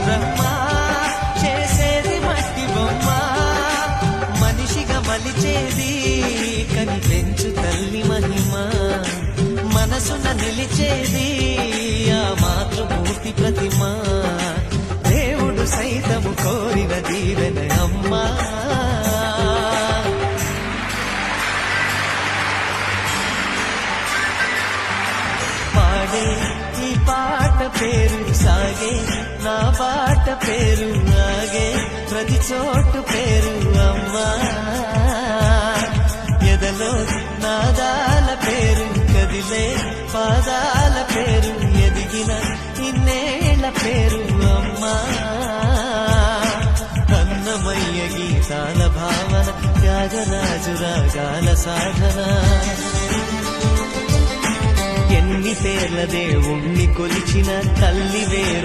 బ్రహ్మ చేసేది మట్టి బొమ్మ మనిషిగా మలిచేది కని పెంచు తల్లి మహిమ మనసున నిలిచేది ఆ మాతృమూర్తి ప్రతిమ దేవుడు సైతము కోరిన దీవెన అమ్మా పాడే ఈ పాట పేరు సాగే నా పాట పేరు ఆగే ప్రతి చోటు పేరు అమ్మా ఎదలో నాదాల పేరు కదిలే పాదాల పేరు ఎదిగిన ఇన్నేళ్ల పేరు అమ్మా అన్నమయ్య గీతాల భావన త్యాగరాజు రాగాల సాధన ఎన్ని పేర్ల దేవుణ్ణి కొలిచిన తల్లి వేరు